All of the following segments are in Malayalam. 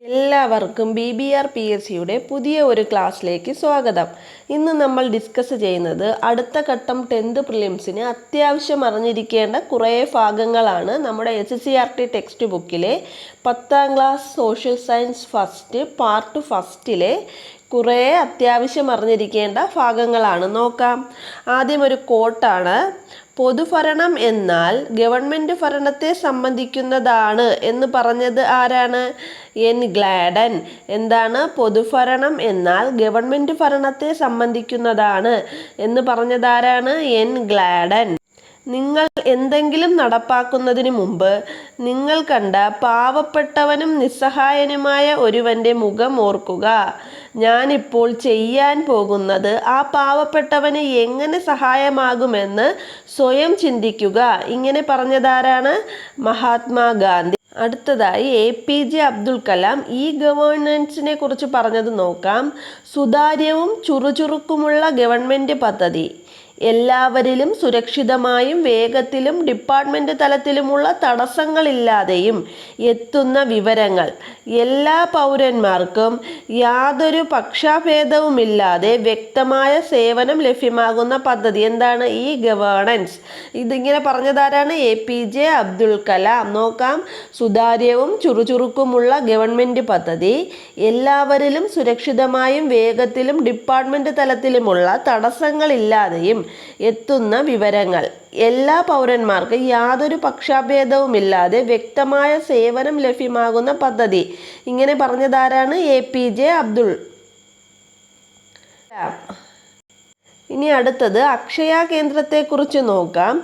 എല്ലാവർക്കും BBR-PSCയുടെ പുതിയ ഒരു ക്ലാസ്സിലേക്ക് സ്വാഗതം. ഇന്ന് നമ്മൾ ഡിസ്കസ് ചെയ്യുന്നത് അടുത്ത ഘട്ടം 10th പ്രിലിംസിന് അത്യാവശ്യം അറിഞ്ഞിരിക്കേണ്ട കുറേ ഭാഗങ്ങളാണ്. നമ്മുടെ SCERT ടെക്സ്റ്റ് ബുക്കിലെ 10ാം class social science first part ഫസ്റ്റിലെ കുറേ അത്യാവശ്യം അറിഞ്ഞിരിക്കേണ്ട ഭാഗങ്ങളാണ്. നോക്കാം. ആദ്യം ഒരു കോട്ടാണ്. പൊതുഭരണം എന്നാൽ ഗവൺമെൻറ് ഭരണത്തെ സംബന്ധിക്കുന്നതാണ് എന്ന് പറഞ്ഞത് ആരാണ്? എൻ ഗ്ലാഡൻ. എന്താണ്? പൊതുഭരണം എന്നാൽ ഗവൺമെൻറ് ഭരണത്തെ സംബന്ധിക്കുന്നതാണ് എന്ന് പറഞ്ഞതാരാണ്? എൻ ഗ്ലാഡൻ. നിങ്ങൾ എന്തെങ്കിലും നടപ്പാക്കുന്നതിന് മുമ്പ് നിങ്ങൾ കണ്ട പാവപ്പെട്ടവനും നിസ്സഹായനുമായ ഒരുവൻ്റെ മുഖം ഓർക്കുക. ഞാനിപ്പോൾ ചെയ്യാൻ പോകുന്നത് ആ പാവപ്പെട്ടവന് എങ്ങനെ സഹായമാകുമെന്ന് സ്വയം ചിന്തിക്കുക. ഇങ്ങനെ പറഞ്ഞതാരാണ്? മഹാത്മാഗാന്ധി. അടുത്തതായി APJ അബ്ദുൽ കലാം ഗവേണൻസിനെ കുറിച്ച് പറഞ്ഞത് നോക്കാം. സുതാര്യവും ചുറുചുറുക്കുമുള്ള ഗവൺമെൻറ് പദ്ധതി. എല്ലാവരിലും സുരക്ഷിതമായും വേഗത്തിലും ഡിപ്പാർട്ട്മെൻറ്റ് തലത്തിലുമുള്ള തടസ്സങ്ങളില്ലാതെയും എത്തുന്ന വിവരങ്ങൾ എല്ലാ പൗരന്മാർക്കും യാതൊരു പക്ഷാഭേദവുമില്ലാതെ വ്യക്തമായ സേവനം ലഭ്യമാകുന്ന പദ്ധതി. എന്താണ്? ഗവേണൻസ്. ഇതിങ്ങനെ പറഞ്ഞതാരാണ്? APJ അബ്ദുൽ കലാം. നോക്കാം. സുതാര്യവും ചുറുചുറുക്കുമുള്ള ഗവൺമെൻറ് പദ്ധതി. എല്ലാവരിലും സുരക്ഷിതമായും വേഗത്തിലും ഡിപ്പാർട്ട്മെൻറ്റ് തലത്തിലുമുള്ള തടസ്സങ്ങളില്ലാതെയും എത്തുന്ന വിവരങ്ങൾ എല്ലാ പൗരന്മാർക്ക് യാതൊരു പക്ഷാഭേദവുമില്ലാതെ വ്യക്തമായ സേവനം ലഭ്യമാകുന്ന പദ്ധതി. ഇങ്ങനെ പറഞ്ഞതാരാണ്? APJ അബ്ദുൽ കലാം. ഇനി അടുത്തത് അക്ഷയ കേന്ദ്രത്തെക്കുറിച്ച് നോക്കാം.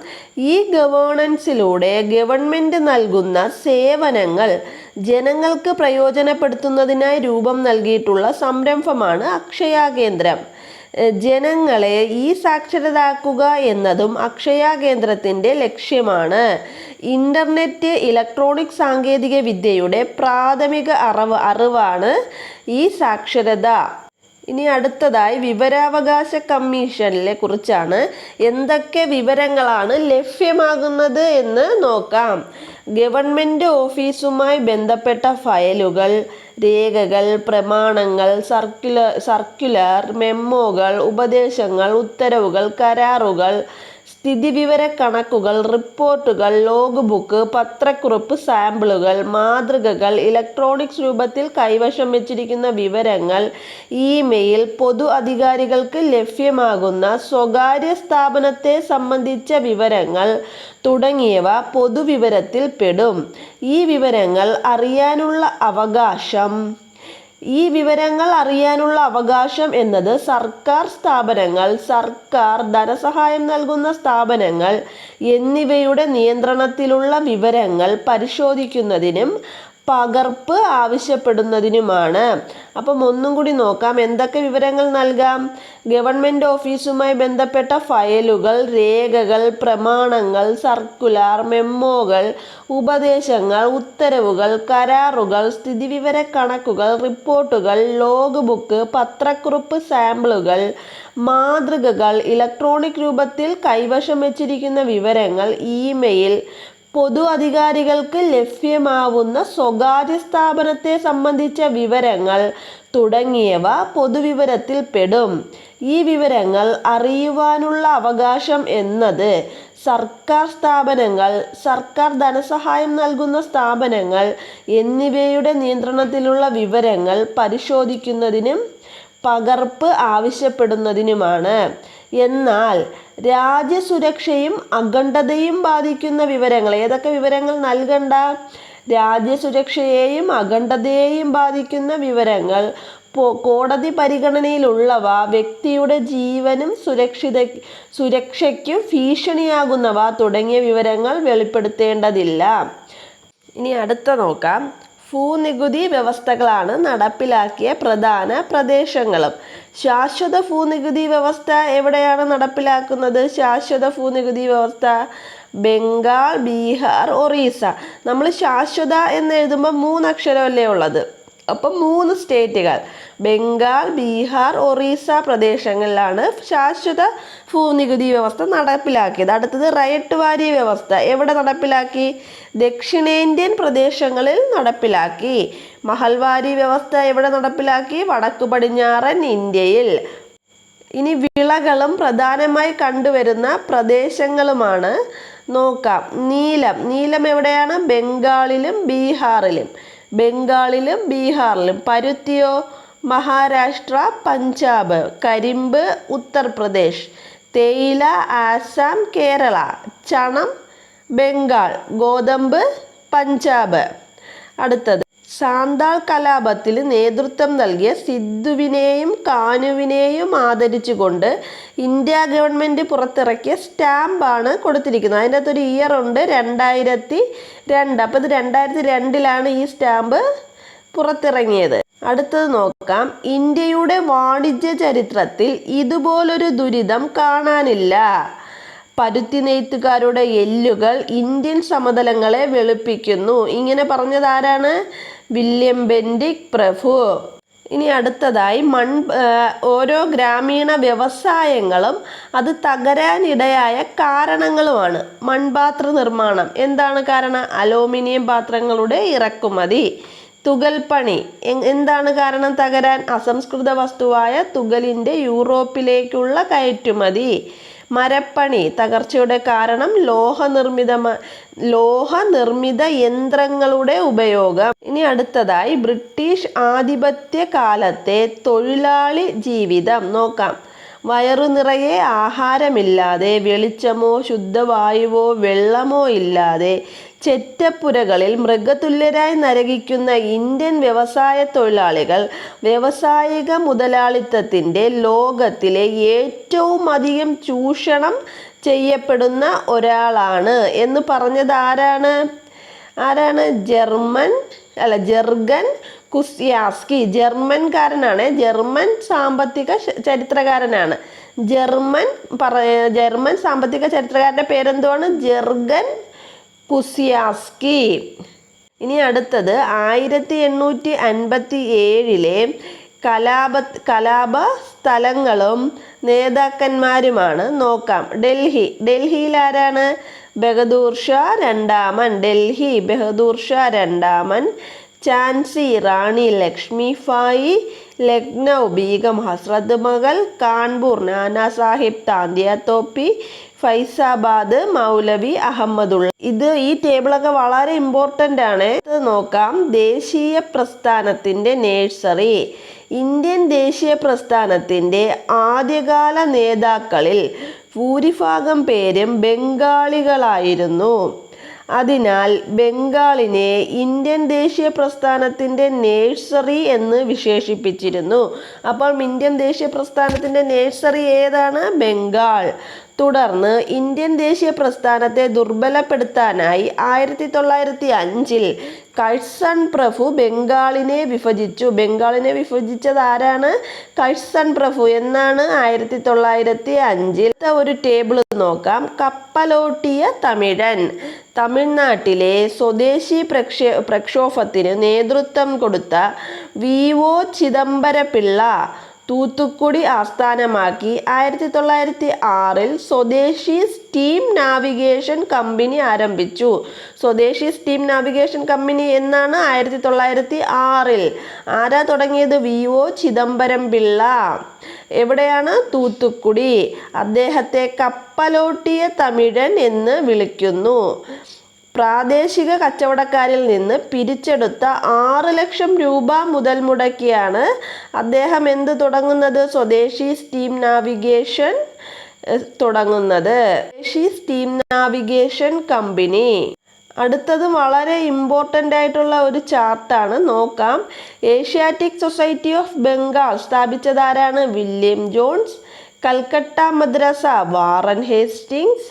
ഗവേണൻസിലൂടെ ഗവൺമെൻറ് നൽകുന്ന സേവനങ്ങൾ ജനങ്ങൾക്ക് പ്രയോജനപ്പെടുത്തുന്നതിനായി രൂപം നൽകിയിട്ടുള്ള സംരംഭമാണ് അക്ഷയ കേന്ദ്രം. ജനങ്ങളെ സാക്ഷരരാക്കുക എന്നതും അക്ഷയ കേന്ദ്രത്തിൻ്റെ ലക്ഷ്യമാണ്. ഇൻ്റർനെറ്റ്, ഇലക്ട്രോണിക് സാങ്കേതിക വിദ്യയുടെ പ്രാഥമിക അറിവാണ് സാക്ഷരത. ഇനി അടുത്തതായി വിവരാവകാശ കമ്മീഷനെ കുറിച്ചാണ്. എന്തൊക്കെ വിവരങ്ങളാണ് ലഭ്യമാകുന്നത് എന്ന് നോക്കാം. ഗവൺമെൻറ് ഓഫീസുമായി ബന്ധപ്പെട്ട ഫയലുകൾ, രേഖകൾ, പ്രമാണങ്ങൾ, സർക്കുലർ, മെമ്മോകൾ, ഉപദേശങ്ങൾ, ഉത്തരവുകൾ, കരാറുകൾ, സ്ഥിതിവിവര കണക്കുകൾ, റിപ്പോർട്ടുകൾ, ലോഗ് ബുക്ക്, പത്രക്കുറിപ്പ്, സാമ്പിളുകൾ, മാതൃകകൾ, ഇലക്ട്രോണിക്സ് രൂപത്തിൽ കൈവശം വച്ചിരിക്കുന്ന വിവരങ്ങൾ, ഇമെയിൽ, പൊതു അധികാരികൾക്ക് ലഭ്യമാകുന്ന സ്വകാര്യ സ്ഥാപനത്തെ സംബന്ധിച്ച വിവരങ്ങൾ തുടങ്ങിയവ പൊതുവിവരത്തിൽ പെടും. വിവരങ്ങൾ അറിയാനുള്ള അവകാശം എന്നത് സർക്കാർ സ്ഥാപനങ്ങൾ, സർക്കാർ ധനസഹായം നൽകുന്ന സ്ഥാപനങ്ങൾ എന്നിവയുടെ നിയന്ത്രണത്തിലുള്ള വിവരങ്ങൾ പരിശോധിക്കുന്നതിനും പകർപ്പ് ആവശ്യപ്പെടുന്നതിനുമാണ്. അപ്പം ഒന്നും കൂടി നോക്കാം. എന്തൊക്കെ വിവരങ്ങൾ നൽകാം? ഗവൺമെൻറ് ഓഫീസുമായി ബന്ധപ്പെട്ട ഫയലുകൾ, രേഖകൾ, പ്രമാണങ്ങൾ, സർക്കുലർ, മെമ്മോകൾ, ഉപദേശങ്ങൾ, ഉത്തരവുകൾ, കരാറുകൾ, സ്ഥിതിവിവര കണക്കുകൾ, റിപ്പോർട്ടുകൾ, ലോഗ് ബുക്ക്, പത്രക്കുറിപ്പ്, സാമ്പിളുകൾ, മാതൃകകൾ, ഇലക്ട്രോണിക് രൂപത്തിൽ കൈവശം വച്ചിരിക്കുന്ന വിവരങ്ങൾ, ഇമെയിൽ, പൊതു അധികാരികൾക്ക് ലഭ്യമാവുന്ന സ്വകാര്യ സ്ഥാപനത്തെ സംബന്ധിച്ച വിവരങ്ങൾ തുടങ്ങിയവ പൊതുവിവരത്തിൽ പെടും. വിവരങ്ങൾ അറിയുവാനുള്ള അവകാശം എന്നത് സർക്കാർ സ്ഥാപനങ്ങൾ, സർക്കാർ ധനസഹായം നൽകുന്ന സ്ഥാപനങ്ങൾ എന്നിവയുടെ നിയന്ത്രണത്തിലുള്ള വിവരങ്ങൾ പരിശോധിക്കുന്നതിനും പകർപ്പ് ആവശ്യപ്പെടുന്നതിനുമാണ്. എന്നാൽ രാജ്യസുരക്ഷയും അഖണ്ഡതയും ബാധിക്കുന്ന വിവരങ്ങൾ, ഏതൊക്കെ വിവരങ്ങൾ നൽകണ്ട? രാജ്യസുരക്ഷയെയും അഖണ്ഡതയെയും ബാധിക്കുന്ന വിവരങ്ങൾ, കോടതി പരിഗണനയിലുള്ളവ, വ്യക്തിയുടെ ജീവനും സുരക്ഷയ്ക്കും ഭീഷണിയാകുന്നവ തുടങ്ങിയ വിവരങ്ങൾ വെളിപ്പെടുത്തേണ്ടതില്ല. ഇനി അടുത്ത നോക്കാം. ഭൂനികുതി വ്യവസ്ഥകളാണ് നടപ്പിലാക്കിയ പ്രധാന പ്രദേശങ്ങളും. ശാശ്വത ഭൂനികുതി വ്യവസ്ഥ എവിടെയാണ് നടപ്പിലാക്കുന്നത്? ശാശ്വത ഭൂനികുതി വ്യവസ്ഥ ബംഗാൾ, ബീഹാർ, ഒറീസ. നമ്മൾ ശാശ്വത എന്ന് എഴുതുമ്പോൾ 3 അക്ഷരമല്ലേ ഉള്ളത്? അപ്പം 3 സ്റ്റേറ്റുകൾ ബംഗാൾ, ബീഹാർ, ഒറീസ പ്രദേശങ്ങളിലാണ് ശാശ്വത ഭൂനികുതി വ്യവസ്ഥ നടപ്പിലാക്കിയത്. അടുത്തത് റൈറ്റ് വാരി വ്യവസ്ഥ എവിടെ നടപ്പിലാക്കി? ദക്ഷിണേന്ത്യൻ പ്രദേശങ്ങളിൽ നടപ്പിലാക്കി. മഹൽവാരി വ്യവസ്ഥ എവിടെ നടപ്പിലാക്കി? വടക്കു പടിഞ്ഞാറൻ ഇന്ത്യയിൽ. ഇനി വിളകളും പ്രധാനമായി കണ്ടുവരുന്ന പ്രദേശങ്ങളുമാണ് നോക്കാം. നീലം എവിടെയാണ്? ബംഗാളിലും ബീഹാറിലും. പരുത്തിയോ? മഹാരാഷ്ട്ര, പഞ്ചാബ്. കരിമ്പ് ഉത്തർപ്രദേശ്. തേയില ആസാം, കേരള. ചണം ബംഗാൾ. ഗോതമ്പ് പഞ്ചാബ്. അടുത്തത് സാന്താൾ കലാപത്തിൽ നേതൃത്വം നൽകിയ സിദ്ധുവിനെയും കാനുവിനെയും ആദരിച്ചുകൊണ്ട് ഇന്ത്യ ഗവൺമെൻറ് പുറത്തിറക്കിയ സ്റ്റാമ്പാണ് കൊടുത്തിരിക്കുന്നത്. അതിൻ്റെ അകത്തൊരു ഇയർ ഉണ്ട്, 2002. അപ്പോൾ ഇത് 2002 ഈ സ്റ്റാമ്പ് പുറത്തിറങ്ങിയത്. അടുത്തത് നോക്കാം. ഇന്ത്യയുടെ വാണിജ്യ ചരിത്രത്തിൽ ഇതുപോലൊരു ദുരിതം കാണാനില്ല. പരുത്തി നെയ്ത്തുകാരുടെ എല്ലുകൾ ഇന്ത്യൻ സമതലങ്ങളെ വെളുപ്പിക്കുന്നു. ഇങ്ങനെ പറഞ്ഞത് ആരാണ്? വില്യം ബെൻഡിക് പ്രഭു. ഇനി അടുത്തതായി ഓരോ ഗ്രാമീണ വ്യവസായങ്ങളും അത് തകരാനിടയായ കാരണങ്ങളുമാണ്. മൺപാത്ര നിർമ്മാണം എന്താണ് കാരണം? അലൂമിനിയം പാത്രങ്ങളുടെ ഇറക്കുമതി. തുകൽപ്പണി എന്താണ് കാരണം തകരാൻ? അസംസ്കൃത വസ്തുവായ തുകലിൻ്റെ യൂറോപ്പിലേക്കുള്ള കയറ്റുമതി. മരപ്പണി തകർച്ചയുടെ കാരണം ലോഹനിർമ്മിത യന്ത്രങ്ങളുടെ ഉപയോഗം. ഇനി അടുത്തതായി ബ്രിട്ടീഷ് ആധിപത്യ കാലത്തെ തൊഴിലാളി ജീവിതം നോക്കാം. വയറു നിറയെ ആഹാരമില്ലാതെ, വെളിച്ചമോ ശുദ്ധവായുവോ വെള്ളമോ ഇല്ലാതെ ചെറ്റപ്പുരകളിൽ മൃഗതുല്യരായി നരകിക്കുന്ന ഇന്ത്യൻ വ്യവസായ തൊഴിലാളികൾ വ്യവസായിക മുതലാളിത്തത്തിൻ്റെ ലോകത്തിലെ ഏറ്റവും അധികം ചൂഷണം ചെയ്യപ്പെടുന്ന ഒരാളാണ് എന്ന് പറഞ്ഞത് ആരാണ്? ജെർഗൻ കുസ്യാസ്കി. ജർമ്മൻകാരനാണ്. ജർമ്മൻ സാമ്പത്തിക ചരിത്രകാരനാണ്. ജർമ്മൻ സാമ്പത്തിക ചരിത്രകാരൻ്റെ പേരെന്തുവാണ്? ജെർഗൻ കുസ്യാസ്കി. ഇനി അടുത്തത് 1857 കലാപ സ്ഥലങ്ങളും നേതാക്കന്മാരുമാണ് നോക്കാം. ഡൽഹിയിൽ ആരാണ്? ബഹദൂർ ഷാ രണ്ടാമൻ. ഝാൻസി റാണി ലക്ഷ്മിഭായി. ലക്നൗ ബീഗം ഹസ്രത്ത് മഹൽ. കാൺപൂർ നാനാ സാഹിബ് താന്തിയ തോപ്പി. ഫൈസാബാദ് മൗലവി അഹമ്മദുള്ള. ഈ ടേബിളൊക്കെ വളരെ ഇമ്പോർട്ടൻ്റ് ആണ്. ഇത് നോക്കാം. ദേശീയ പ്രസ്ഥാനത്തിൻ്റെ നേഴ്സറി. ഇന്ത്യൻ ദേശീയ പ്രസ്ഥാനത്തിൻ്റെ ആദ്യകാല നേതാക്കളിൽ ഭൂരിഭാഗം പേരും ബംഗാളികളായിരുന്നു. അതിനാൽ ബംഗാളിനെ ഇന്ത്യൻ ദേശീയ പ്രസ്ഥാനത്തിൻ്റെ നേഴ്സറി എന്ന് വിശേഷിപ്പിച്ചിരുന്നു. അപ്പോൾ ഇന്ത്യൻ ദേശീയ പ്രസ്ഥാനത്തിൻ്റെ നേഴ്സറി ഏതാണ്? ബംഗാൾ. തുടർന്ന് ഇന്ത്യൻ ദേശീയ പ്രസ്ഥാനത്തെ ദുർബലപ്പെടുത്താനായി 1905 കഴ്സൺ പ്രഭു ബംഗാളിനെ വിഭജിച്ചു. വിഭജിച്ചത് ആരാണ്? കഴ്സൺ പ്രഭു എന്നാണ് 1905. ഒരു ടേബിൾ നോക്കാം. കപ്പലോട്ടിയ തമിഴൻ. തമിഴ്നാട്ടിലെ സ്വദേശി പ്രക്ഷോഭത്തിന് നേതൃത്വം കൊടുത്ത വി.ഒ. ചിദംബരപിള്ള തൂത്തുക്കുടി ആസ്ഥാനമാക്കി 1906 സ്വദേശി സ്റ്റീം നാവിഗേഷൻ കമ്പനി ആരംഭിച്ചു. സ്വദേശി സ്റ്റീം നാവിഗേഷൻ കമ്പനി എന്നാണ് 1906. ആരാ തുടങ്ങിയത്? വി.ഒ. ചിദംബരം പിള്ള. എവിടെയാണ്? തൂത്തുക്കുടി. അദ്ദേഹത്തെ കപ്പലോട്ടിയ തമിഴൻ എന്ന് വിളിക്കുന്നു. പ്രാദേശിക കച്ചവടക്കാരിൽ നിന്ന് പിരിച്ചെടുത്ത 6 ലക്ഷം രൂപ മുതൽ മുടക്കിയാണ് അദ്ദേഹം തുടങ്ങുന്നത്? സ്വദേശി സ്റ്റീം നാവിഗേഷൻ തുടങ്ങുന്നത്. സ്വദേശി സ്റ്റീം നാവിഗേഷൻ കമ്പനി. അടുത്തത് വളരെ ഇമ്പോർട്ടൻ്റ് ആയിട്ടുള്ള ഒരു ചാർട്ടാണ് നോക്കാം. ഏഷ്യാറ്റിക് സൊസൈറ്റി ഓഫ് ബംഗാൾ സ്ഥാപിച്ചത് ആരാണ്? William Jones. Calcutta Madrasa Warren Hastings.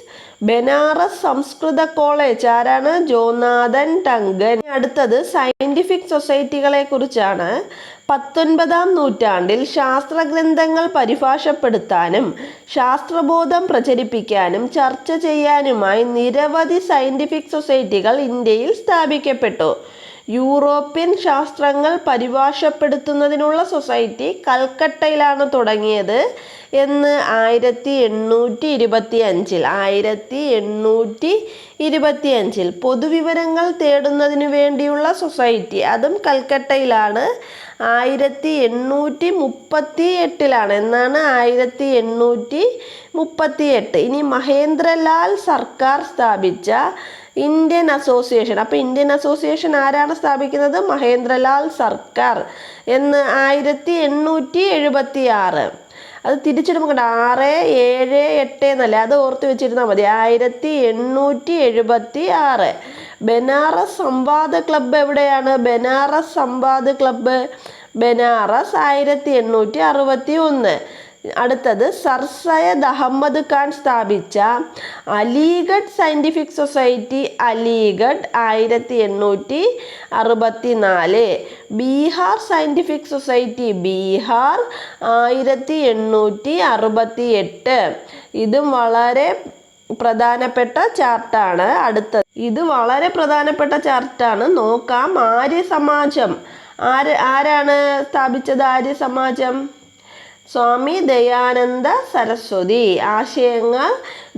Banaras Sanskrit college ആരാണ്? Jonathan Duncan. അടുത്തത് സയന്റിഫിക് സൊസൈറ്റികളെ കുറിച്ചാണ്. 19-ാം നൂറ്റാണ്ടിൽ ശാസ്ത്രഗ്രന്ഥങ്ങൾ പരിഭാഷപ്പെടുത്താനും ശാസ്ത്രബോധം പ്രചരിപ്പിക്കാനും ചർച്ച ചെയ്യാനുമായി നിരവധി സയന്റിഫിക് സൊസൈറ്റികൾ ഇന്ത്യയിൽ സ്ഥാപിക്കപ്പെട്ടു. യൂറോപ്യൻ ശാസ്ത്രങ്ങൾ പരിഭാഷപ്പെടുത്തുന്നതിനുള്ള സൊസൈറ്റി കൽക്കട്ടയിലാണ് തുടങ്ങിയത് എന്ന് 1825 പൊതുവിവരങ്ങൾ തേടുന്നതിനു വേണ്ടിയുള്ള സൊസൈറ്റി, അതും കൽക്കട്ടയിലാണ്. 1838 എന്നാണ് 1838. ഇനി മഹേന്ദ്രലാൽ സർക്കാർ സ്ഥാപിച്ച ഇന്ത്യൻ അസോസിയേഷൻ. അപ്പോൾ ഇന്ത്യൻ അസോസിയേഷൻ ആരാണ് സ്ഥാപിക്കുന്നത്? മഹേന്ദ്രലാൽ സർക്കാർ എന്ന് 1876. അത് തിരിച്ചിടുമ്പോൾ കണ്ട 6, 7, 8 എന്നല്ല, അത് ഓർത്ത് വെച്ചിരുന്നാൽ മതി. 1876. ബനാറസ് സംവാദ് ക്ലബ്ബ് എവിടെയാണ്? ബനാറസ് സംവാദ് ക്ലബ്ബ് ബനാറസ് 1861. അടുത്തത് സർ സയ്യദ് അഹമ്മദ് ഖാൻ സ്ഥാപിച്ച Aligarh scientific society Aligarh 1864. Bihar scientific society Bihar 1868. ഇതും വളരെ പ്രധാനപ്പെട്ട ചാർട്ടാണ്. ഇത് വളരെ പ്രധാനപ്പെട്ട ചാർട്ടാണ്. നോക്കാം. ആര്യ സമാജം ആരാണ് സ്ഥാപിച്ചത്? ആര്യ സമാജം സ്വാമി ദയാനന്ദ സരസ്വതി. ആശയങ്ങൾ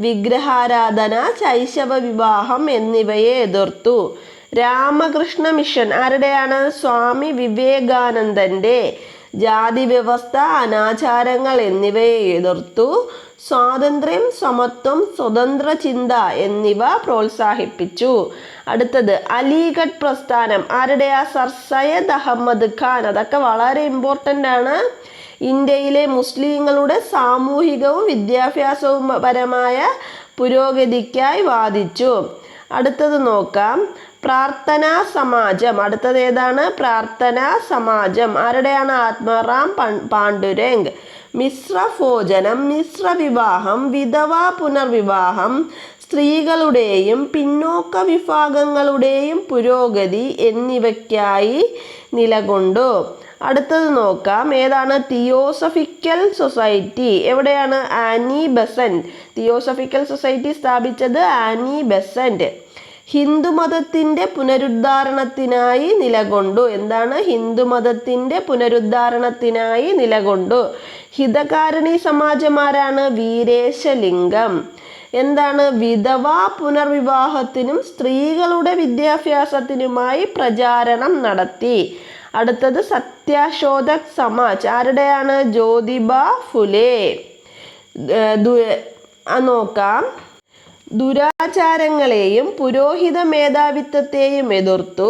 വിഗ്രഹാരാധന, ശൈശവ വിവാഹം എന്നിവയെ എതിർത്തു. രാമകൃഷ്ണ മിഷൻ ആരുടെയാണ്? സ്വാമി വിവേകാനന്ദൻ്റെ. ജാതി വ്യവസ്ഥ, അനാചാരങ്ങൾ എന്നിവയെ എതിർത്തു. സ്വാതന്ത്ര്യം, സമത്വം, സ്വതന്ത്ര ചിന്ത എന്നിവ പ്രോത്സാഹിപ്പിച്ചു. അടുത്തത് അലിഗഡ് പ്രസ്ഥാനം ആരുടെയാ? സർ സയ്യദ് അഹമ്മദ് ഖാൻ. അതൊക്കെ വളരെ ഇമ്പോർട്ടൻ്റ് ആണ്. ഇന്ത്യയിലെ മുസ്ലിങ്ങളുടെ സാമൂഹികവും വിദ്യാഭ്യാസവും പരമായ പുരോഗതിക്കായി വാദിച്ചു. അടുത്തത് നോക്കാം. പ്രാർത്ഥനാ സമാജം. അടുത്തത് ഏതാണ്? പ്രാർത്ഥനാ സമാജം ആരുടെയാണ്? ആത്മാറാം പാണ്ഡുരംഗ്. മിശ്ര ഭോജനം, മിശ്ര വിവാഹം, വിധവാ പുനർവിവാഹം, സ്ത്രീകളുടെയും പിന്നോക്ക വിഭാഗങ്ങളുടെയും പുരോഗതി എന്നിവയ്ക്കായി നിലകൊണ്ടു. അടുത്തത് നോക്കാം. ഏതാണ്? തിയോസഫിക്കൽ സൊസൈറ്റി എവിടെയാണ്? Annie Besant. തിയോസഫിക്കൽ സൊസൈറ്റി സ്ഥാപിച്ചത് ആനി ബെസന്റ്. ഹിന്ദുമതത്തിൻ്റെ പുനരുദ്ധാരണത്തിനായി നിലകൊണ്ടു. എന്താണ്? ഹിന്ദുമതത്തിൻ്റെ പുനരുദ്ധാരണത്തിനായി നിലകൊണ്ടു. ഹിതകാരണി സമാജമാരാണ്? വീരേശലിംഗം. എന്താണ്? വിധവാ പുനർവിവാഹത്തിനും സ്ത്രീകളുടെ വിദ്യാഭ്യാസത്തിനുമായി പ്രചാരണം നടത്തി. അടുത്തത് സത്യാശോധക് സമാജ് ആരുടെയാണ്? ജ്യോതിബ ഫുലെ. നോക്കാം. ദുരാചാരങ്ങളെയും പുരോഹിത മേധാവിത്വത്തെയും എതിർത്തു.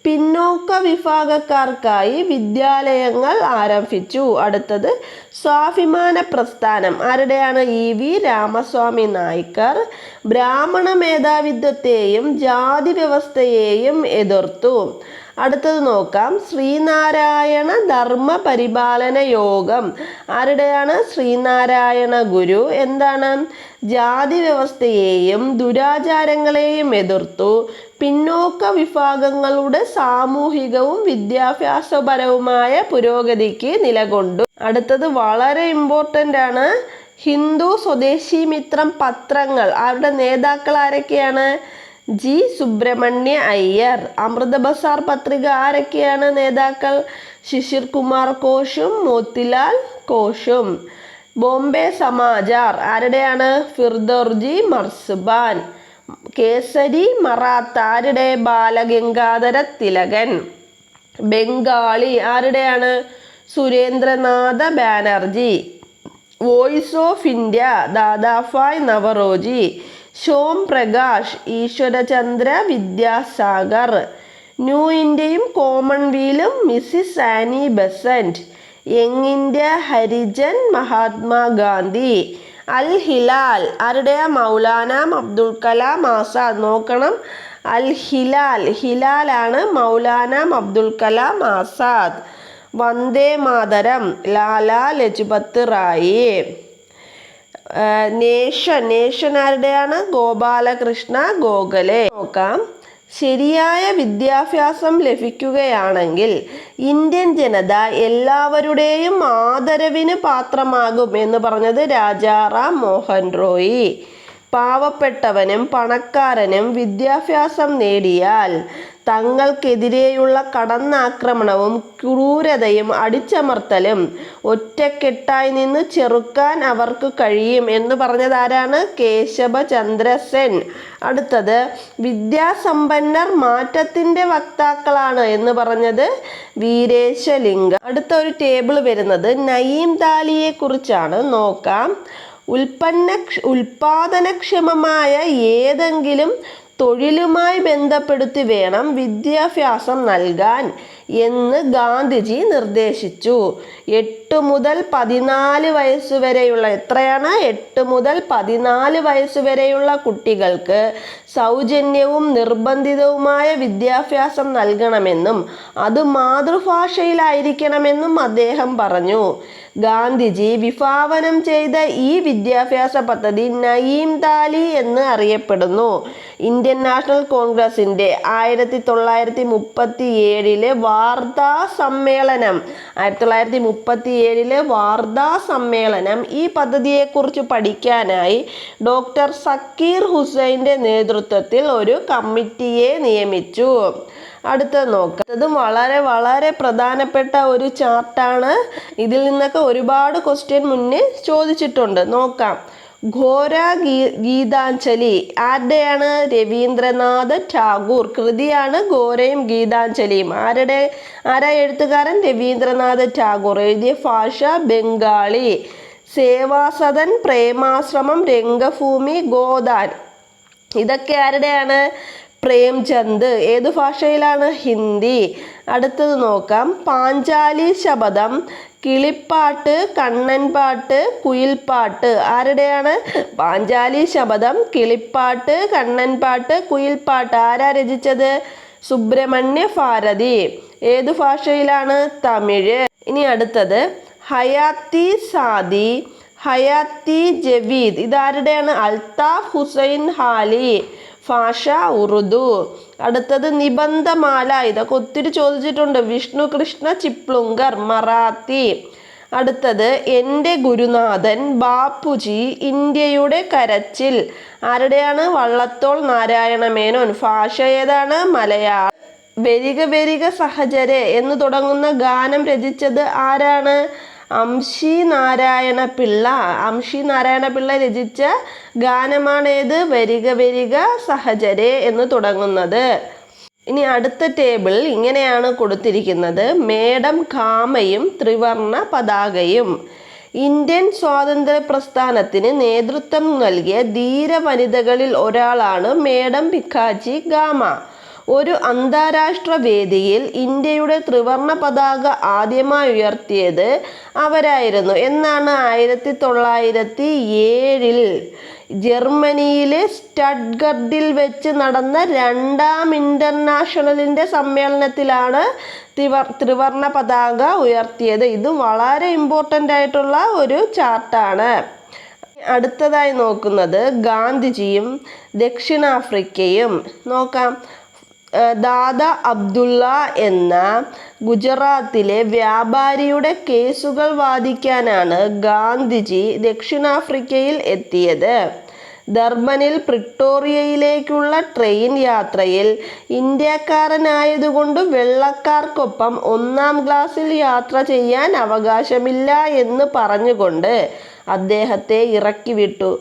പിന്നോക്ക വിഭാഗക്കാർക്കായി വിദ്യാലയങ്ങൾ ആരംഭിച്ചു. അടുത്തത് സ്വാഭിമാന പ്രസ്ഥാനം ആരുടെയാണ്? EV രാമസ്വാമി നായ്ക്കർ. ബ്രാഹ്മണ മേധാവിത്വത്തെയും ജാതി വ്യവസ്ഥയെയും എതിർത്തു. അടുത്തത് നോക്കാം. ശ്രീനാരായണ ധർമ്മ പരിപാലന യോഗം ആരുടെയാണ്? ശ്രീനാരായണ ഗുരു. എന്താണ്? ജാതി വ്യവസ്ഥയെയും ദുരാചാരങ്ങളെയും എതിർത്തു. പിന്നോക്ക വിഭാഗങ്ങളുടെ സാമൂഹികവും വിദ്യാഭ്യാസപരവുമായ പുരോഗതിക്ക് നിലകൊണ്ടു. അടുത്തത് വളരെ ഇമ്പോർട്ടൻ്റ് ആണ്. ഹിന്ദു സ്വദേശി മിത്രം പത്രങ്ങൾ അവരുടെ നേതാക്കൾ ആരൊക്കെയാണ്? ജി സുബ്രഹ്മണ്യ അയ്യർ. അമൃത ബസാർ പത്രിക ആരൊക്കെയാണ് നേതാക്കൾ? ശിശിർ കുമാർ ഘോഷും മോത്തിലാൽ ഘോഷും. ബോംബെ സമാചാർ ആരുടെയാണ്? ഫിർദോർജി മർസുബാൻ. കേസരി മറാത്ത ആരുടെ? ബാലഗംഗാധര തിലകൻ. ബംഗാളി ആരുടെയാണ്? Surendranath Banerjee. Voice of India Dadabhai Naoroji. Som Prakash Ishwarchandra Vidyasagar. New ഇന്ത്യയും കോമൺവെൽത്തും Mrs Annie Besant. Young India Harijan Mahatma Gandhi. Al Hilal ആരുടെയാ? മൗലാന അബ്ദുൽ കലാം ആസാദ്. നോക്കണം. അൽ ഹിലാലാണ് മൗലാന അബ്ദുൽ കലാം ആസാദ്. വന്ദേ മാതരം ലാലാ ലജ്പത് റായി. നേഷൻ ആരുടെയാണ്? ഗോപാലകൃഷ്ണ ഗോഖലെ. നോക്കാം. ശരിയായ വിദ്യാഭ്യാസം ലഭിക്കുകയാണെങ്കിൽ ഇന്ത്യൻ ജനത എല്ലാവരുടെയും ആദരവിന് പാത്രമാകും എന്ന് പറഞ്ഞത് രാജാറാം മോഹൻ റോയ്. പാവപ്പെട്ടവനും പണക്കാരനും വിദ്യാഭ്യാസം നേടിയാൽ തങ്ങൾക്കെതിരെയുള്ള കടന്നാക്രമണവും ക്രൂരതയും അടിച്ചമർത്തലും ഒറ്റക്കെട്ടായി നിന്ന് ചെറുക്കാൻ അവർക്ക് കഴിയും എന്ന് പറഞ്ഞതാരാണ്? കേശവചന്ദ്ര സെൻ. അടുത്തത്, വിദ്യാസമ്പന്നർ മാറ്റത്തിൻ്റെ വക്താക്കളാണ് എന്ന് പറഞ്ഞത് വീരേശലിംഗം. അടുത്ത ഒരു ടേബിൾ വരുന്നത് നയീം ദാലിയെ കുറിച്ചാണ്. നോക്കാം. ഉൽപാദനക്ഷമമായ ഏതെങ്കിലും തൊഴിലുമായി ബന്ധപ്പെടുത്തി വേണം വിദ്യാഭ്യാസം നൽകാൻ എന്ന് ഗാന്ധിജി നിർദ്ദേശിച്ചു. 8 മുതൽ 14 വയസ്സുവരെയുള്ള എത്രയാണ്? 8 മുതൽ 14 വയസ്സുവരെയുള്ള കുട്ടികൾക്ക് സൗജന്യവും നിർബന്ധിതവുമായ വിദ്യാഭ്യാസം നൽകണമെന്നും അത് മാതൃഭാഷയിലായിരിക്കണമെന്നും അദ്ദേഹം പറഞ്ഞു. ഗാന്ധിജി വിഭാവനം ചെയ്ത ഈ വിദ്യാഭ്യാസ പദ്ധതി നയീം ദാലി എന്ന് അറിയപ്പെടുന്നു. ഇന്ത്യൻ നാഷണൽ കോൺഗ്രസിൻ്റെ 1937 വാർധാ സമ്മേളനം ഈ പദ്ധതിയെക്കുറിച്ച് പഠിക്കാനായി ഡോക്ടർ സക്കീർ ഹുസൈൻ്റെ നേതൃത്വത്തിൽ ഒരു കമ്മിറ്റിയെ നിയമിച്ചു. അടുത്തത് നോക്കാം. ഇതും വളരെ വളരെ പ്രധാനപ്പെട്ട ഒരു ചാർട്ടാണ്. ഇതിൽ നിന്നൊക്കെ ഒരുപാട് ക്വസ്റ്റ്യൻ മുന്നേ ചോദിച്ചിട്ടുണ്ട്. നോക്കാം. ഘോര ഗീതാഞ്ജലി ആരുടെയാണ്? രവീന്ദ്രനാഥ ടാഗോർ. കൃതിയാണ് ഘോരയും ഗീതാഞ്ജലിയും. ആരാ എഴുത്തുകാരൻ? രവീന്ദ്രനാഥ ടാഗോർ. എഴുതിയ ഭാഷ ബംഗാളി. സേവാസദൻ, പ്രേമാശ്രമം, രംഗഭൂമി, ഗോദാൻ ഇതൊക്കെ ആരുടെയാണ്? പ്രേംചന്ദ്. ഏതു ഭാഷയിലാണ്? ഹിന്ദി. അടുത്തത് നോക്കാം. പാഞ്ചാലി ശപഥം, കിളിപ്പാട്ട്, കണ്ണൻപാട്ട്, കുയിൽപ്പാട്ട് ആരുടെയാണ്? പാഞ്ചാലി ശപഥം, കിളിപ്പാട്ട്, കണ്ണൻപാട്ട്, കുയിൽപ്പാട്ട് ആരാ രചിച്ചത്? സുബ്രഹ്മണ്യ ഭാരതി. ഏതു ഭാഷയിലാണ്? തമിഴ്. ഇനി അടുത്തത് ഹയാത്തി സാദി, ഹയാത്തി ജവീദ് ഇതാരുടെയാണ്? അൽതാഫ് ഹുസൈൻ ഹാലി. ഭാഷ ഉറുദു. അടുത്തത് നിബന്ധമാല. ഇതൊക്കെ ഒത്തിരി ചോദിച്ചിട്ടുണ്ട്. വിഷ്ണു കൃഷ്ണ ചിപ്ലുങ്കർ, മറാത്തി. അടുത്തത് എൻ്റെ ഗുരുനാഥൻ ബാപ്പുജി, ഇന്ത്യയുടെ കരച്ചിൽ ആരുടെയാണ്? വള്ളത്തോൾ നാരായണ മേനോൻ. ഭാഷ ഏതാണ്? മലയാളം. വരിക വരിക സഹചരെ എന്ന് തുടങ്ങുന്ന ഗാനം രചിച്ചത് ആരാണ്? അംശി നാരായണ പിള്ള രചിച്ച ഗാനമാണേത്? വരിക വരിക സഹചരെ എന്ന് തുടങ്ങുന്നത്. ഇനി അടുത്ത ടേബിൾ ഇങ്ങനെയാണ് കൊടുത്തിരിക്കുന്നത്. മേഡം ഖാമയും ത്രിവർണ പതാകയും. ഇന്ത്യൻ സ്വാതന്ത്ര്യ പ്രസ്ഥാനത്തിന് നേതൃത്വം നൽകിയ ധീര വനിതകളിൽ ഒരാളാണ് മേഡം ഭിക്കാജി ഗാമ. ഒരു അന്താരാഷ്ട്ര വേദിയിൽ ഇന്ത്യയുടെ ത്രിവർണ പതാക ആദ്യമായി ഉയർത്തിയത് അവരായിരുന്നു. എന്നാണ്? 1907 ജർമ്മനിയിലെ സ്റ്റട്ട്ഗർട്ടിൽ വെച്ച് നടന്ന 2ാം ഇൻ്റർനാഷണലിൻ്റെ സമ്മേളനത്തിലാണ് ത്രിവർണ പതാക ഉയർത്തിയത്. ഇത് വളരെ ഇമ്പോർട്ടൻ്റ് ആയിട്ടുള്ള ഒരു ചാർട്ടാണ്. അടുത്തതായി നോക്കുന്നത് ഗാന്ധിജിയും ദക്ഷിണാഫ്രിക്കയും. നോക്കാം. ദാദാ അബ്ദുള്ള എന്ന ഗുജറാത്തിലെ വ്യാപാരിയുടെ കേസുകൾ വാദിക്കാനാണ് ഗാന്ധിജി ദക്ഷിണാഫ്രിക്കയിൽ എത്തിയത്. ദർബനിൽ പ്രിട്ടോറിയയിലേക്കുള്ള ട്രെയിൻ യാത്രയിൽ ഇന്ത്യക്കാരനായതുകൊണ്ട് വെള്ളക്കാർക്കൊപ്പം 1ാം ക്ലാസ്സിൽ യാത്ര ചെയ്യാൻ അവകാശമില്ല എന്ന് പറഞ്ഞുകൊണ്ട് അദ്ദേഹത്തെ ഇറക്കിവിട്ടു.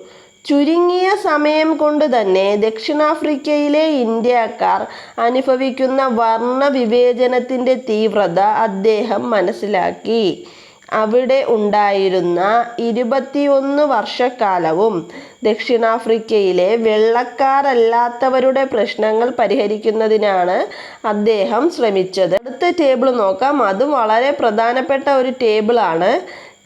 ചുരുങ്ങിയ സമയം കൊണ്ട് തന്നെ ദക്ഷിണാഫ്രിക്കയിലെ ഇന്ത്യക്കാർ അനുഭവിക്കുന്ന വർണ്ണവിവേചനത്തിൻ്റെ തീവ്രത അദ്ദേഹം മനസ്സിലാക്കി. അവിടെ ഉണ്ടായിരുന്ന 21 വർഷക്കാലവും ദക്ഷിണാഫ്രിക്കയിലെ വെള്ളക്കാരല്ലാത്തവരുടെ പ്രശ്നങ്ങൾ പരിഹരിക്കുന്നതിനാണ് അദ്ദേഹം ശ്രമിച്ചത്. അടുത്ത ടേബിൾ നോക്കാം. അതും വളരെ പ്രധാനപ്പെട്ട ഒരു ടേബിളാണ്.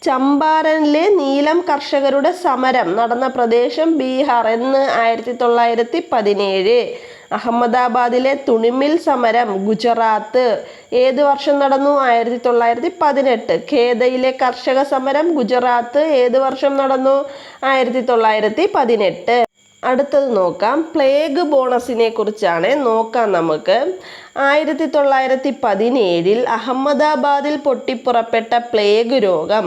ചമ്പാരനിലെ നീലം കർഷകരുടെ സമരം നടന്ന പ്രദേശം ബീഹാർ എന്ന് 1917. അഹമ്മദാബാദിലെ തുണിമിൽ സമരം ഗുജറാത്ത് ഏത് വർഷം നടന്നു? 1918. ഖേദയിലെ കർഷക സമരം ഗുജറാത്ത് ഏത് വർഷം നടന്നു? 1918. അടുത്തത് നോക്കാം. പ്ലേഗ് ബോണസിനെ കുറിച്ചാണ് നോക്കാം നമുക്ക്. 1917 അഹമ്മദാബാദിൽ പൊട്ടിപ്പുറപ്പെട്ട പ്ലേഗ് രോഗം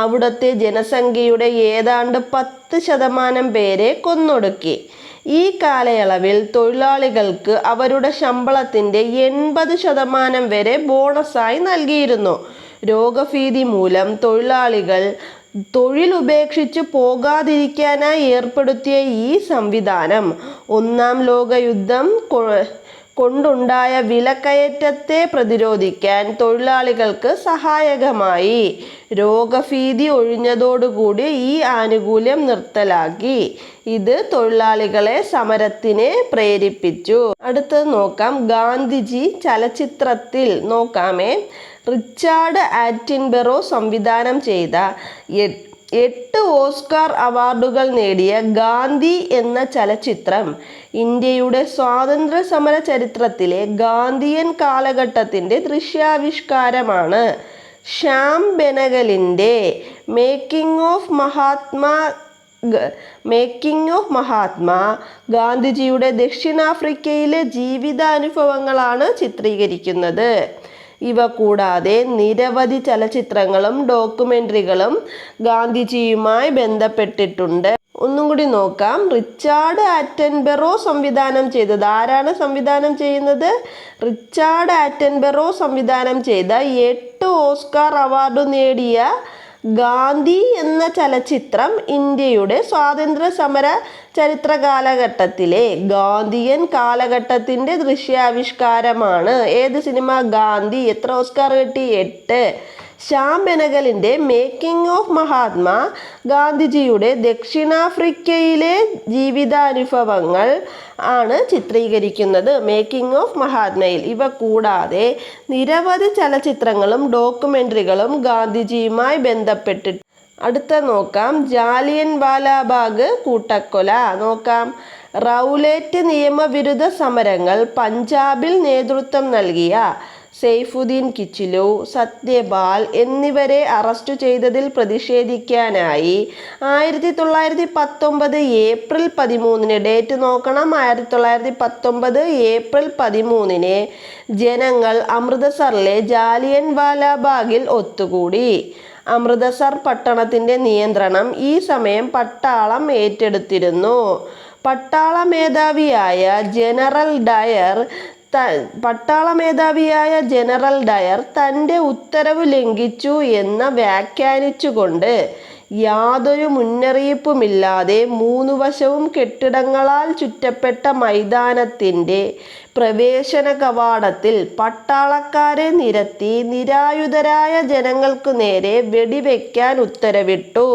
അവിടുത്തെ ജനസംഖ്യയുടെ ഏതാണ്ട് 10% പേരെ കൊന്നൊടുക്കി. ഈ കാലയളവിൽ തൊഴിലാളികൾക്ക് അവരുടെ ശമ്പളത്തിൻ്റെ 80% വരെ ബോണസായി നൽകിയിരുന്നു. രോഗഭീതി മൂലം തൊഴിലാളികൾ തൊഴിലുപേക്ഷിച്ച് പോകാതിരിക്കാനായി ഏർപ്പെടുത്തിയ ഈ സംവിധാനം ഒന്നാം ലോകയുദ്ധം കൊണ്ടുണ്ടായ വിലക്കയറ്റത്തെ പ്രതിരോധിക്കാൻ തൊഴിലാളികൾക്ക് സഹായകമായി. രോഗഭീതി ഒഴിഞ്ഞതോടുകൂടി ഈ ആനുകൂല്യം നിർത്തലാക്കി. ഇത് തൊഴിലാളികളെ സമരത്തിന് പ്രേരിപ്പിച്ചു. അടുത്തത് നോക്കാം, ഗാന്ധിജി ചലച്ചിത്രത്തിൽ നോക്കാമേ. റിച്ചാർഡ് ആറ്റൻബറോ സംവിധാനം ചെയ്ത 8 ഓസ്കാർ അവാർഡുകൾ നേടിയ ഗാന്ധി എന്ന ചലച്ചിത്രം ഇന്ത്യയുടെ സ്വാതന്ത്ര്യ സമര ചരിത്രത്തിലെ ഗാന്ധിയൻ കാലഘട്ടത്തിൻ്റെ ദൃശ്യാവിഷ്കാരമാണ്. ശ്യാം ബെനഗലിൻ്റെ മേക്കിംഗ് ഓഫ് മഹാത്മാ ഗാന്ധിജിയുടെ ദക്ഷിണാഫ്രിക്കയിലെ ജീവിതാനുഭവങ്ങളാണ് ചിത്രീകരിക്കുന്നത്. ഇവ കൂടാതെ നിരവധി ചലച്ചിത്രങ്ങളും ഡോക്യുമെൻ്ററികളും ഗാന്ധിജിയുമായി ബന്ധപ്പെട്ടിട്ടുണ്ട്. ഒന്നും കൂടി നോക്കാം. റിച്ചാർഡ് ആറ്റൻബറോ സംവിധാനം ചെയ്തത്, ആരാണ് സംവിധാനം ചെയ്യുന്നത്? റിച്ചാർഡ് ആറ്റൻബറോ സംവിധാനം ചെയ്ത 8 ഓസ്കാർ അവാർഡ് നേടിയ ഗാന്ധി എന്ന ചലച്ചിത്രം ഇന്ത്യയുടെ സ്വാതന്ത്ര്യ സമര ചരിത്ര കാലഘട്ടത്തിലെ ഗാന്ധിയൻ കാലഘട്ടത്തിൻ്റെ ദൃശ്യാവിഷ്കാരമാണ്. ഏത് സിനിമ? ഗാന്ധി. എത്ര ഓസ്കാർ കിട്ടി? 8. ശ്യാം ബെനഗലിൻ്റെ മേക്കിംഗ് ഓഫ് മഹാത്മാ ഗാന്ധിജിയുടെ ദക്ഷിണാഫ്രിക്കയിലെ ജീവിതാനുഭവങ്ങൾ ആണ് ചിത്രീകരിക്കുന്നത് മേക്കിംഗ് ഓഫ് മഹാത്മയിൽ. ഇവ കൂടാതെ നിരവധി ചലച്ചിത്രങ്ങളും ഡോക്യുമെൻ്ററികളും ഗാന്ധിജിയുമായി ബന്ധപ്പെട്ടിട്ട്. അടുത്ത നോക്കാം, ജാലിയൻ വാലാബാഗ് കൂട്ടക്കൊല നോക്കാം. റൗലറ്റ് നിയമവിരുദ്ധ സമരങ്ങൾ പഞ്ചാബിൽ നേതൃത്വം നൽകിയ സെയ്ഫുദ്ദീൻ കിച്ചിലു, സത്യപാൽ എന്നിവരെ അറസ്റ്റ് ചെയ്തതിൽ പ്രതിഷേധിക്കാനായി 1919 ഏപ്രിൽ 13 ഡേറ്റ് നോക്കണം. 1919 ഏപ്രിൽ 13 ജനങ്ങൾ അമൃതസറിലെ ജാലിയൻ വാലാബാഗിൽ ഒത്തുകൂടി. അമൃതസർ പട്ടണത്തിൻ്റെ നിയന്ത്രണം ഈ സമയം പട്ടാളം ഏറ്റെടുത്തിരുന്നു. പട്ടാള മേധാവിയായ ജനറൽ ഡയർ തൻ്റെ ഉത്തരവ് ലംഘിച്ചു എന്ന് വ്യാഖ്യാനിച്ചുകൊണ്ട് യാതൊരു മുന്നറിയിപ്പുമില്ലാതെ 3 വശവും കെട്ടിടങ്ങളാൽ ചുറ്റപ്പെട്ട മൈതാനത്തിൻ്റെ പ്രവേശന കവാടത്തിൽ പട്ടാളക്കാരെ നിരത്തി നിരായുധരായ ജനങ്ങൾക്കു നേരെ വെടിവെക്കാൻ ഉത്തരവിട്ടു.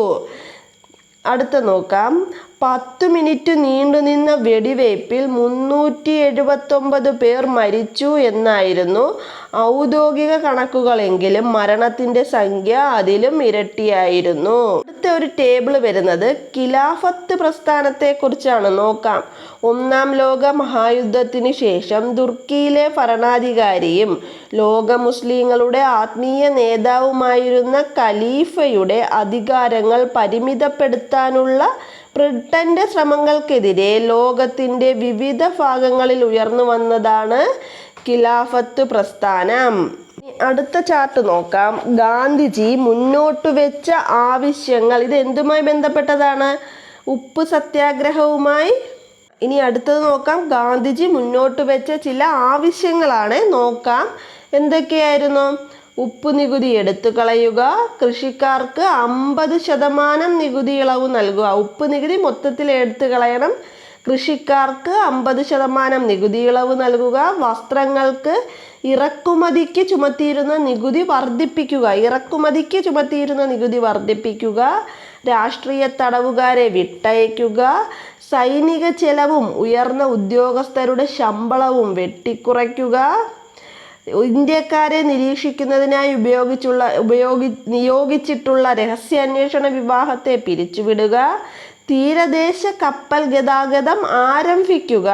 അടുത്ത നോക്കാം, 10 മിനിറ്റ് നീണ്ടുനിന്ന വെടിവയ്പിൽ 379 പേർ മരിച്ചു എന്നായിരുന്നു ഔദ്യോഗിക കണക്കുകളെങ്കിലും മരണത്തിൻ്റെ സംഖ്യ അതിലും ഇരട്ടിയായിരുന്നു. അടുത്ത ഒരു ടേബിൾ വരുന്നത് ഖിലാഫത്ത് പ്രസ്ഥാനത്തെക്കുറിച്ചാണ്. നോക്കാം. 1-ാം ലോക മഹായുദ്ധത്തിനു ശേഷം തുർക്കിയിലെ ഭരണാധികാരിയും ലോക മുസ്ലിങ്ങളുടെ ആത്മീയ നേതാവുമായിരുന്ന ഖലീഫയുടെ അധികാരങ്ങൾ പരിമിതപ്പെടുത്താനുള്ള ബ്രിട്ടൻ്റെ ശ്രമങ്ങൾക്കെതിരെ ലോകത്തിൻ്റെ വിവിധ ഭാഗങ്ങളിൽ ഉയർന്നു വന്നതാണ് ഖിലാഫത്ത് പ്രസ്ഥാനം. അടുത്ത ചാർട്ട് നോക്കാം. ഗാന്ധിജി മുന്നോട്ട് വെച്ച ആവശ്യങ്ങൾ. ഇത് എന്തുമായി ബന്ധപ്പെട്ടതാണ്? ഉപ്പ് സത്യാഗ്രഹവുമായി. ഇനി അടുത്തത് നോക്കാം. ഗാന്ധിജി മുന്നോട്ട് വെച്ച ചില ആവശ്യങ്ങളാണ്. നോക്കാം എന്തൊക്കെയായിരുന്നു? ഉപ്പ് നികുതി എടുത്തു കളയുക, കൃഷിക്കാർക്ക് 50% നികുതി ഇളവ് നൽകുക. ഉപ്പ് നികുതി മൊത്തത്തിൽ എടുത്തു കളയണം, കൃഷിക്കാർക്ക് 50% നികുതി ഇളവ് നൽകുക, വസ്ത്രങ്ങൾക്ക് ഇറക്കുമതിക്ക് ചുമത്തിയിരുന്ന നികുതി വർദ്ധിപ്പിക്കുക, രാഷ്ട്രീയ തടവുകാരെ വിട്ടയക്കുക, സൈനിക ചെലവും ഉയർന്ന ഉദ്യോഗസ്ഥരുടെ ശമ്പളവും വെട്ടിക്കുറയ്ക്കുക, ഇന്ത്യക്കാരെ നിരീക്ഷിക്കുന്നതിനായി നിയോഗിച്ചിട്ടുള്ള രഹസ്യാന്വേഷണ വിഭാഗത്തെ പിരിച്ചുവിടുക, തീരദേശ കപ്പൽ ഗതാഗതം ആരംഭിക്കുക,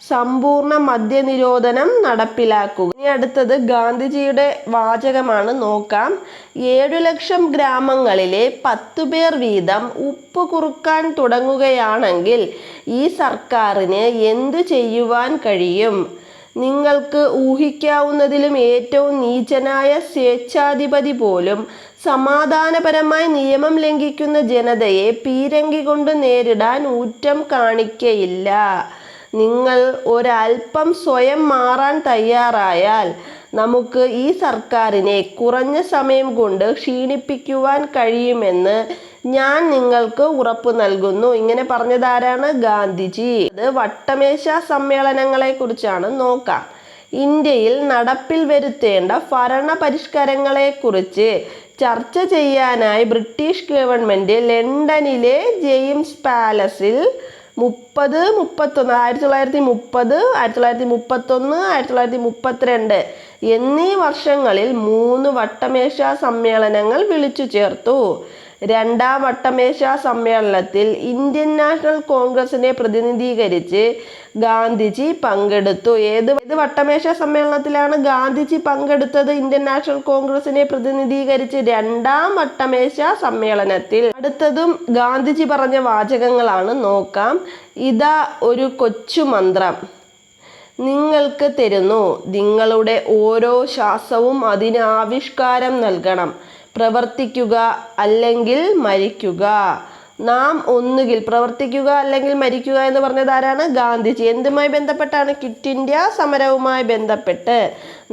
സമ്പൂർണ്ണ മദ്യനിരോധനം നടപ്പിലാക്കുക. ഇനി അടുത്തത് ഗാന്ധിജിയുടെ വാചകമാണ്. നോക്കാം. 7 ലക്ഷം ഗ്രാമങ്ങളിലെ 10 പേർ വീതം ഉപ്പ് കുറുക്കാൻ തുടങ്ങുകയാണെങ്കിൽ ഈ സർക്കാരിന് എന്തു ചെയ്യുവാൻ കഴിയും? നിങ്ങൾക്ക് ഊഹിക്കാവുന്നതിലും ഏറ്റവും നീചനായ സ്വേച്ഛാധിപതി പോലും സമാധാനപരമായി നിയമം ലംഘിക്കുന്ന ജനതയെ പീരങ്കി കൊണ്ട് നേരിടാൻ ഊറ്റം കാണിക്കയില്ല. നിങ്ങൾ ഒരൽപ്പം സ്വയം മാറാൻ തയ്യാറായാൽ നമുക്ക് ഈ സർക്കാരിനെ കുറഞ്ഞ സമയം കൊണ്ട് ക്ഷീണിപ്പിക്കുവാൻ കഴിയുമെന്ന് ഞാൻ നിങ്ങൾക്ക് ഉറപ്പു നൽകുന്നു. ഇങ്ങനെ പറഞ്ഞതാരാണ്? ഗാന്ധിജി. ഇത് വട്ടമേശ സമ്മേളനങ്ങളെ കുറിച്ചാണ്. നോക്കാം. ഇന്ത്യയിൽ നടപ്പിൽ വരുത്തേണ്ട ഭരണ പരിഷ്കാരങ്ങളെക്കുറിച്ച് ചർച്ച ചെയ്യാനായി ബ്രിട്ടീഷ് ഗവൺമെൻറ് ലണ്ടനിലെ ജെയിംസ് പാലസിൽ 1930, 1931, 1932 എന്നീ വർഷങ്ങളിൽ 3 വട്ടമേശ സമ്മേളനങ്ങൾ വിളിച്ചു ചേർത്തു. രണ്ടാം വട്ടമേശ സമ്മേളനത്തിൽ ഇന്ത്യൻ നാഷണൽ കോൺഗ്രസിനെ പ്രതിനിധീകരിച്ച് ഗാന്ധിജി പങ്കെടുത്തു. ഏത് വട്ടമേശ സമ്മേളനത്തിലാണ് ഗാന്ധിജി പങ്കെടുത്തത്? ഇന്ത്യൻ നാഷണൽ കോൺഗ്രസിനെ പ്രതിനിധീകരിച്ച് രണ്ടാം വട്ടമേശ സമ്മേളനത്തിൽ. അടുത്തതും ഗാന്ധിജി പറഞ്ഞ വാചകങ്ങളാണ്. നോക്കാം. ഇതാ ഒരു കൊച്ചു മന്ത്രം നിങ്ങൾക്ക് തരുന്നു. നിങ്ങളുടെ ഓരോ ശ്വാസവും അതിന് ആവിഷ്കാരം നൽകണം. പ്രവർത്തിക്കുക അല്ലെങ്കിൽ മരിക്കുക. നാം ഒന്നുകിൽ പ്രവർത്തിക്കുക അല്ലെങ്കിൽ മരിക്കുക എന്ന് പറഞ്ഞത് ആരാണ്? ഗാന്ധിജി. എന്തുമായി ബന്ധപ്പെട്ടാണ്? ക്വിറ്റ് ഇന്ത്യ സമരവുമായി ബന്ധപ്പെട്ട്.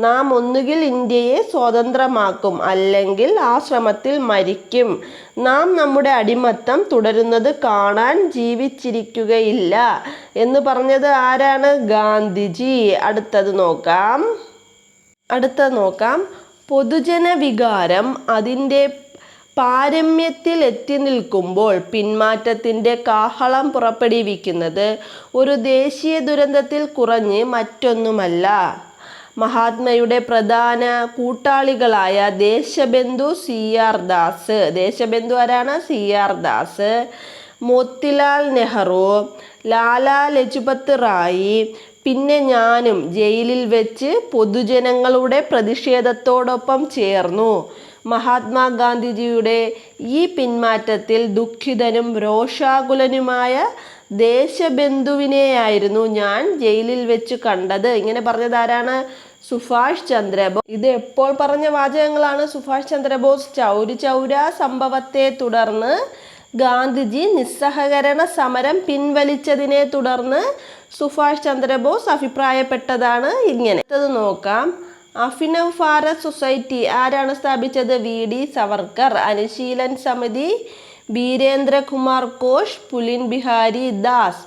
നാം ഒന്നുകിൽ ഇന്ത്യയെ സ്വതന്ത്രമാക്കും അല്ലെങ്കിൽ ആ ശ്രമത്തിൽ മരിക്കും. നാം നമ്മുടെ അടിമത്തം തുടരുന്നത് കാണാൻ ജീവിച്ചിരിക്കുകയില്ല എന്ന് പറഞ്ഞത് ആരാണ്? ഗാന്ധിജി. അടുത്തത് നോക്കാം. പൊതുജന വികാരം അതിൻ്റെ പാരമ്യത്തിൽ എത്തി നിൽക്കുമ്പോൾ പിന്മാറ്റത്തിൻ്റെ കാഹളം പുറപ്പെടുവിക്കുന്നത് ഒരു ദേശീയ ദുരന്തത്തിൽ കുറഞ്ഞ് മറ്റൊന്നുമല്ല. മഹാത്മയുടെ പ്രധാന കൂട്ടാളികളായ ദേശബന്ധു CR ദാസ്, ദേശബന്ധു ആരാണ്? CR ദാസ്, മോത്തിലാൽ നെഹ്റു, ലാലാ ലജ്പത് റായി, പിന്നെ ഞാനും ജയിലിൽ വെച്ച് പൊതുജനങ്ങളുടെ പ്രതിഷേധത്തോടൊപ്പം ചേർന്നു. മഹാത്മാഗാന്ധിജിയുടെ ഈ പിന്മാറ്റത്തിൽ ദുഃഖിതനും രോഷാകുലനുമായ ദേശബന്ധുവിനെയായിരുന്നു ഞാൻ ജയിലിൽ വെച്ച് കണ്ടത്. ഇങ്ങനെ പറഞ്ഞതാരാണ്? സുഭാഷ് ചന്ദ്രബോസ്. ഇത് എപ്പോൾ പറഞ്ഞ വാചകങ്ങളാണ്? സുഭാഷ് ചന്ദ്രബോസ് ചൗരി ചൗര സംഭവത്തെ തുടർന്ന് ഗാന്ധിജി നിസ്സഹകരണ സമരം പിൻവലിച്ചതിനെ തുടർന്ന് സുഭാഷ് ചന്ദ്രബോസ് അഭിപ്രായപ്പെട്ടതാണ് ഇങ്ങനെ. അടുത്തത് നോക്കാം. അഭിനവ് ഭാരത് സൊസൈറ്റി ആരാണ് സ്ഥാപിച്ചത്? VD സവർക്കർ. അനുശീലൻ സമിതി ബീരേന്ദ്ര കുമാർ ഘോഷ്, പുലിൻ ബിഹാരി ദാസ്.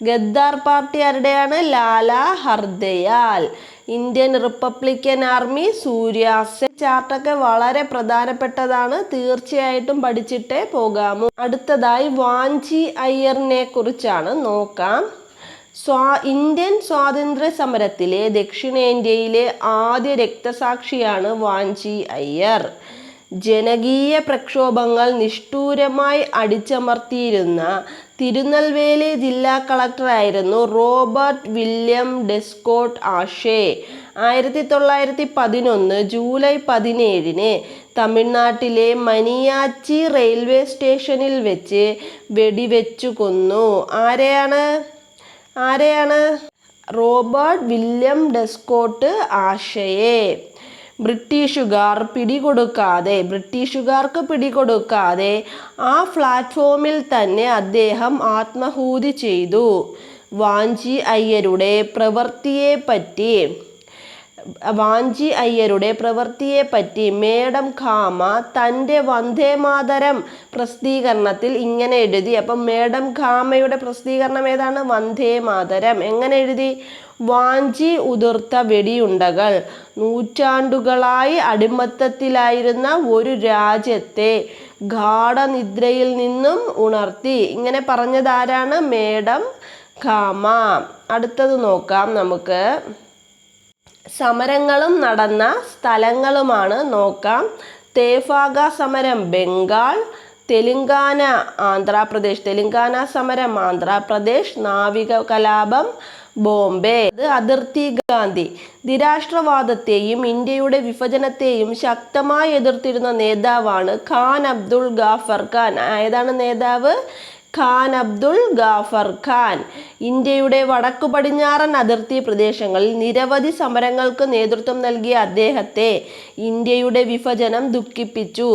ഗദ്ദാർ പാർട്ടി ആരുടെയാണ്? ലാലാ ഹർദയാൽ. ഇന്ത്യൻ റിപ്പബ്ലിക്കൻ ആർമി സൂര്യ സെൻ. ചാർട്ടൊക്കെ വളരെ പ്രധാനപ്പെട്ടതാണ്. തീർച്ചയായിട്ടും പഠിച്ചിട്ടേ പോകാമൂ. അടുത്തതായി വാഞ്ചി അയ്യറിനെ കുറിച്ചാണ്. നോക്കാം. ഇന്ത്യൻ സ്വാതന്ത്ര്യ സമരത്തിലെ ദക്ഷിണേന്ത്യയിലെ ആദ്യ രക്തസാക്ഷിയാണ് വാഞ്ചി അയ്യർ. ജനകീയ പ്രക്ഷോഭങ്ങൾ നിഷ്ഠൂരമായി അടിച്ചമർത്തിയിരുന്ന തിരുനെൽവേലി ജില്ലാ കളക്ടറായിരുന്നു Robert William D'Escourt Ashe. 1911 July 17 തമിഴ്നാട്ടിലെ മനിയാച്ചി റെയിൽവേ സ്റ്റേഷനിൽ വെച്ച് വെടിവെച്ചു കൊന്നു. ആരെയാണ്? റോബർട്ട് വില്യം ഡെസ്കോട്ട് ആഷയെ. ബ്രിട്ടീഷുകാർക്ക് പിടികൊടുക്കാതെ ആ പ്ലാറ്റ്ഫോമിൽ തന്നെ അദ്ദേഹം ആത്മാഹൂതി ചെയ്തു. വാഞ്ചി അയ്യരുടെ പ്രവൃത്തിയെപ്പറ്റി മേഡം ഖാമ തൻ്റെ വന്ദേമാതരം പ്രസിദ്ധീകരണത്തിൽ ഇങ്ങനെ എഴുതി. അപ്പം മേഡം ഖാമയുടെ പ്രസിദ്ധീകരണം ഏതാണ്? വന്ദേമാതരം. എങ്ങനെ എഴുതി? വാഞ്ചി ഉതിർത്ത വെടിയുണ്ടകൾ നൂറ്റാണ്ടുകളായി അടിമത്തത്തിലായിരുന്ന ഒരു രാജ്യത്തെ ഗാഢനിദ്രയിൽ നിന്നും ഉണർത്തി. ഇങ്ങനെ പറഞ്ഞതാരാണ്? മേഡം ഖാമ. അടുത്തത് നോക്കാം. നമുക്ക് സമരങ്ങളും നടന്ന സ്ഥലങ്ങളുമാണ്. നോക്കാം. തേഫാഗ സമരം ബംഗാൾ, തെലുങ്കാന സമരം ആന്ധ്രാപ്രദേശ്, നാവിക കലാപം ബോംബെ. അതിർത്തി ഗാന്ധി. നിരാഷ്ട്രവാദത്തെയും ഇന്ത്യയുടെ വിഭജനത്തെയും ശക്തമായി എതിർത്തിരുന്ന നേതാവാണ് ഖാൻ അബ്ദുൾ ഗാഫർ ഖാൻ. ഏതാണ് നേതാവ്? ഖാൻ അബ്ദുൾ ഗാഫർ ഖാൻ. ഇന്ത്യയുടെ വടക്കു പടിഞ്ഞാറൻ അതിർത്തി പ്രദേശങ്ങളിൽ നിരവധി സമരങ്ങൾക്ക് നേതൃത്വം നൽകിയ അദ്ദേഹത്തെ ഇന്ത്യയുടെ വിഭജനം ദുഃഖിപ്പിച്ചു.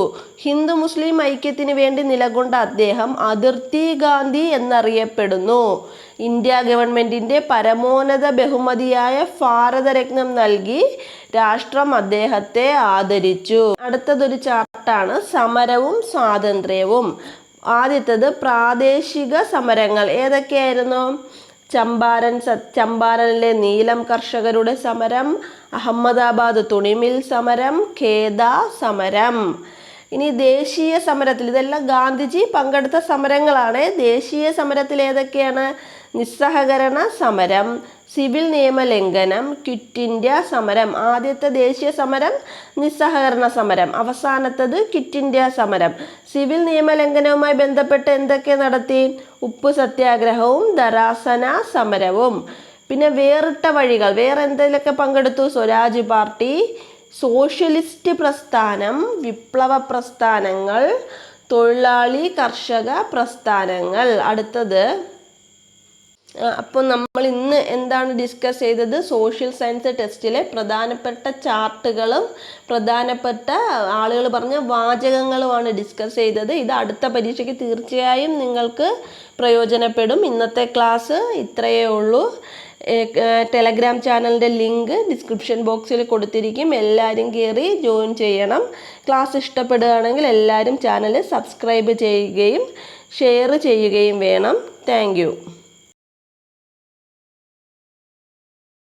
ഹിന്ദു മുസ്ലിം ഐക്യത്തിന് വേണ്ടി നിലകൊണ്ട അദ്ദേഹം അതിർത്തി ഗാന്ധി എന്നറിയപ്പെടുന്നു. ഇന്ത്യ ഗവൺമെന്റിന്റെ പരമോന്നത ബഹുമതിയായ ഭാരതരത്നം നൽകി രാഷ്ട്രം അദ്ദേഹത്തെ ആദരിച്ചു. അടുത്തതൊരു ചാർട്ടാണ് സമരവും സ്വാതന്ത്ര്യവും. ആദ്യത്തേത് പ്രാദേശിക സമരങ്ങൾ. ഏതൊക്കെയായിരുന്നു? ചമ്പാരനിലെ നീലം കർഷകരുടെ സമരം, അഹമ്മദാബാദ് തുണിമിൽ സമരം, ഖേദ സമരം. ഇനി ദേശീയ സമരത്തിൽ, ഇതെല്ലാം ഗാന്ധിജി പങ്കെടുത്ത സമരങ്ങളാണ്. ദേശീയ സമരത്തിൽ ഏതൊക്കെയാണ്? നിസ്സഹകരണ സമരം, സിവിൽ നിയമലംഘനം, ക്വിറ്റ് ഇന്ത്യ സമരം. ആദ്യത്തെ ദേശീയ സമരം നിസ്സഹകരണ സമരം, അവസാനത്തത് ക്വിറ്റ് ഇന്ത്യ സമരം. സിവിൽ നിയമലംഘനവുമായി ബന്ധപ്പെട്ട് എന്തൊക്കെ നടത്തി? ഉപ്പു സത്യാഗ്രഹവും ധരാസന സമരവും. പിന്നെ വേറിട്ട വഴികൾ, വേറെ എന്തെങ്കിലുമൊക്കെ പങ്കെടുത്തു? സ്വരാജ് പാർട്ടി, സോഷ്യലിസ്റ്റ് പ്രസ്ഥാനം, വിപ്ലവ പ്രസ്ഥാനങ്ങൾ, തൊഴിലാളി കർഷക പ്രസ്ഥാനങ്ങൾ. അടുത്തത്, അപ്പോൾ നമ്മൾ ഇന്ന് എന്താണ് ഡിസ്കസ് ചെയ്തത്? സോഷ്യൽ സയൻസ് ടെസ്റ്റിലെ പ്രധാനപ്പെട്ട ചാർട്ടുകളും പ്രധാനപ്പെട്ട ആളുകൾ പറഞ്ഞ വാചകങ്ങളുമാണ് ഡിസ്കസ് ചെയ്തത്. ഇത് അടുത്ത പരീക്ഷയ്ക്ക് തീർച്ചയായും നിങ്ങൾക്ക് പ്രയോജനപ്പെടും. ഇന്നത്തെ ക്ലാസ് ഇത്രയേ ഉള്ളൂ. ടെലഗ്രാം ചാനലിൻ്റെ ലിങ്ക് ഡിസ്ക്രിപ്ഷൻ ബോക്സിൽ കൊടുത്തിരിക്കും. എല്ലാവരും കയറി ജോയിൻ ചെയ്യണം. ക്ലാസ് ഇഷ്ടപ്പെടുകയാണെങ്കിൽ എല്ലാവരും ചാനൽ സബ്സ്ക്രൈബ് ചെയ്യുകയും ഷെയർ ചെയ്യുകയും വേണം. Thank you.